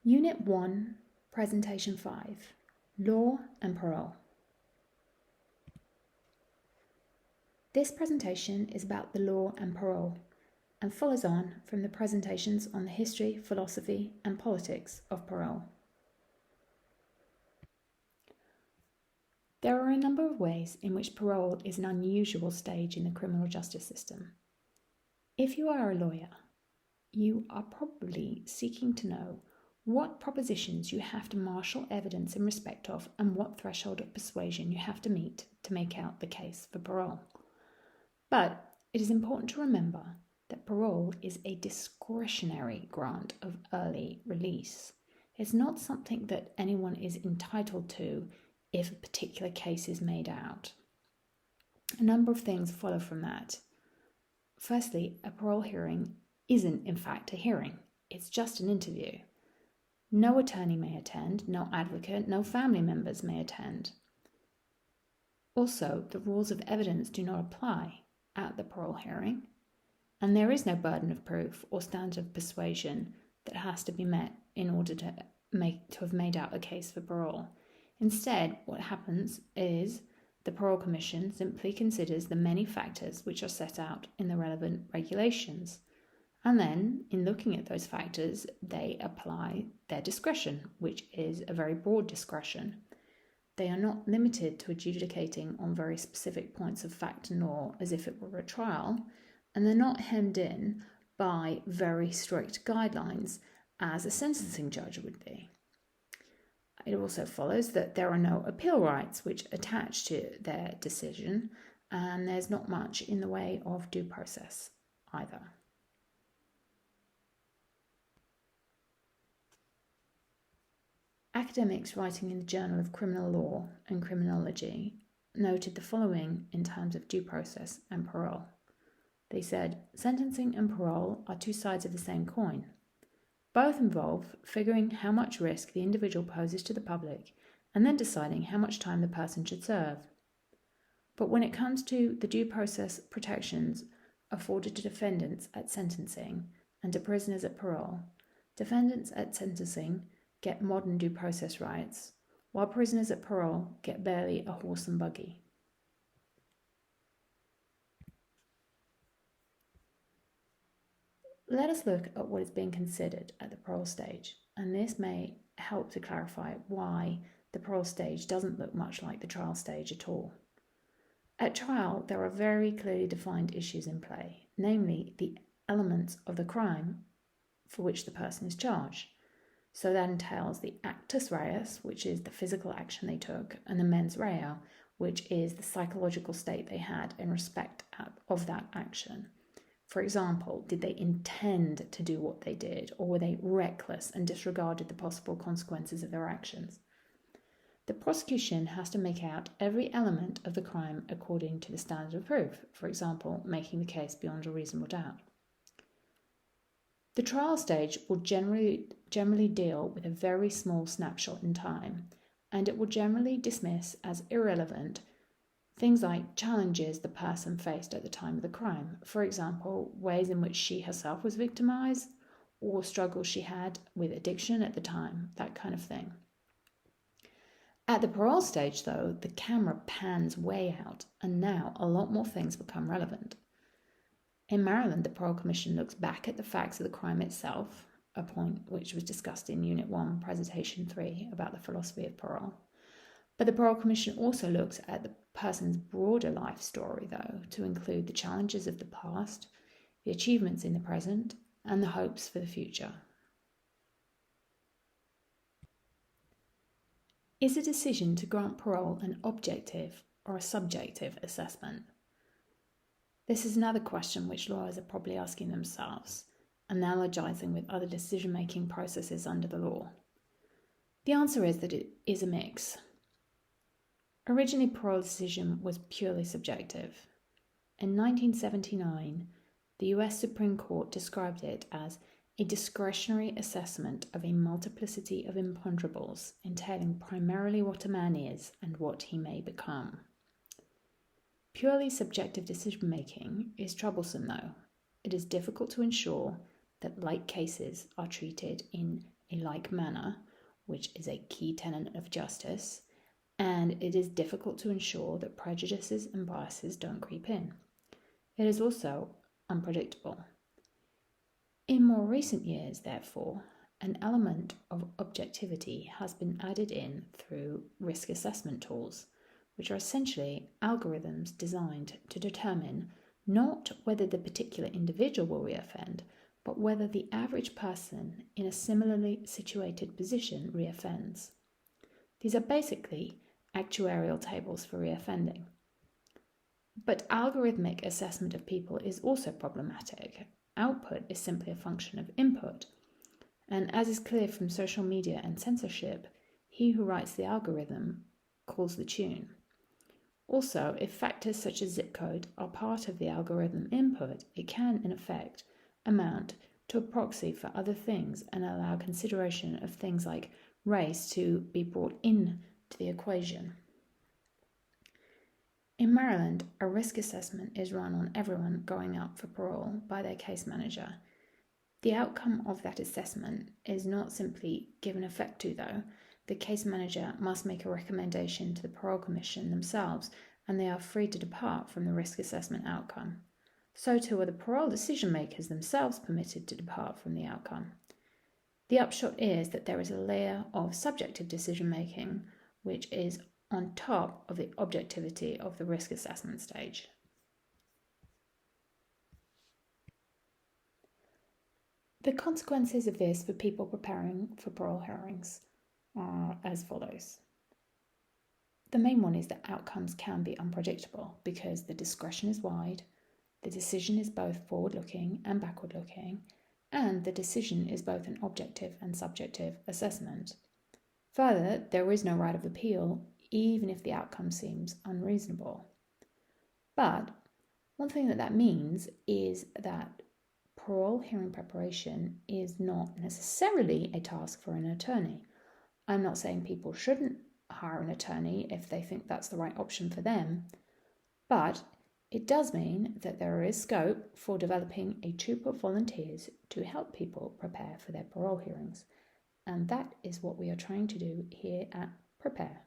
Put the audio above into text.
Unit 1, Presentation 5, Law and Parole. This presentation is about the law and parole and follows on from the presentations on the history, philosophy and politics of parole. There are a number of ways in which parole is an unusual stage in the criminal justice system. If you are a lawyer, you are probably seeking to know what propositions you have to marshal evidence in respect of and what threshold of persuasion you have to meet to make out the case for parole. But it is important to remember that parole is a discretionary grant of early release. It's not something that anyone is entitled to if a particular case is made out. A number of things follow from that. Firstly, a parole hearing isn't in fact a hearing. It's just an interview. No attorney may attend, no advocate, no family members may attend. Also, the rules of evidence do not apply at the parole hearing, and there is no burden of proof or standard of persuasion that has to be met in order to have made out a case for parole. Instead, what happens is the Parole Commission simply considers the many factors which are set out in the relevant regulations. And then, in looking at those factors, they apply their discretion, which is a very broad discretion. They are not limited to adjudicating on very specific points of fact and law as if it were a trial, and they're not hemmed in by very strict guidelines as a sentencing judge would be. It also follows that there are no appeal rights which attach to their decision, and there's not much in the way of due process either. Academics writing in the Journal of Criminal Law and Criminology noted the following in terms of due process and parole. They said, sentencing and parole are two sides of the same coin. Both involve figuring how much risk the individual poses to the public and then deciding how much time the person should serve. But when it comes to the due process protections afforded to defendants at sentencing and to prisoners at parole, defendants at sentencing get modern due process rights, while prisoners at parole get barely a horse and buggy. Let us look at what is being considered at the parole stage, and this may help to clarify why the parole stage doesn't look much like the trial stage at all. At trial, there are very clearly defined issues in play, namely the elements of the crime for which the person is charged. So that entails the actus reus, which is the physical action they took, and the mens rea, which is the psychological state they had in respect of that action. For example, did they intend to do what they did, or were they reckless and disregarded the possible consequences of their actions? The prosecution has to make out every element of the crime according to the standard of proof, for example, making the case beyond a reasonable doubt. The trial stage will generally deal with a very small snapshot in time, and it will generally dismiss as irrelevant things like challenges the person faced at the time of the crime, for example, ways in which she herself was victimized or struggles she had with addiction at the time, that kind of thing. At the parole stage, though, the camera pans way out, and now a lot more things become relevant. In Maryland, the Parole Commission looks back at the facts of the crime itself, a point which was discussed in Unit 1, Presentation 3, about the philosophy of parole. But the Parole Commission also looks at the person's broader life story, though, to include the challenges of the past, the achievements in the present, and the hopes for the future. Is a decision to grant parole an objective or a subjective assessment? This is another question which lawyers are probably asking themselves, analogizing with other decision-making processes under the law. The answer is that it is a mix. Originally, parole decision was purely subjective. In 1979, the US Supreme Court described it as a discretionary assessment of a multiplicity of imponderables entailing primarily what a man is and what he may become. Purely subjective decision-making is troublesome, though. It is difficult to ensure that like cases are treated in a like manner, which is a key tenet of justice, and it is difficult to ensure that prejudices and biases don't creep in. It is also unpredictable. In more recent years, therefore, an element of objectivity has been added in through risk assessment tools, which are essentially algorithms designed to determine not whether the particular individual will reoffend, but whether the average person in a similarly situated position reoffends. These are basically actuarial tables for reoffending. But algorithmic assessment of people is also problematic. Output is simply a function of input. And as is clear from social media and censorship, he who writes the algorithm calls the tune. Also, if factors such as zip code are part of the algorithm input, it can, in effect, amount to a proxy for other things and allow consideration of things like race to be brought in to the equation. In Maryland, a risk assessment is run on everyone going up for parole by their case manager. The outcome of that assessment is not simply given effect to, though. The case manager must make a recommendation to the Parole Commission themselves, and they are free to depart from the risk assessment outcome. So too are the parole decision makers themselves permitted to depart from the outcome. The upshot is that there is a layer of subjective decision making, which is on top of the objectivity of the risk assessment stage. The consequences of this for people preparing for parole hearings are as follows. The main one is that outcomes can be unpredictable because the discretion is wide, the decision is both forward-looking and backward-looking, and the decision is both an objective and subjective assessment. Further, there is no right of appeal, even if the outcome seems unreasonable. But one thing that means is that parole hearing preparation is not necessarily a task for an attorney. I'm not saying people shouldn't hire an attorney if they think that's the right option for them, but it does mean that there is scope for developing a troop of volunteers to help people prepare for their parole hearings, and that is what we are trying to do here at Prepare.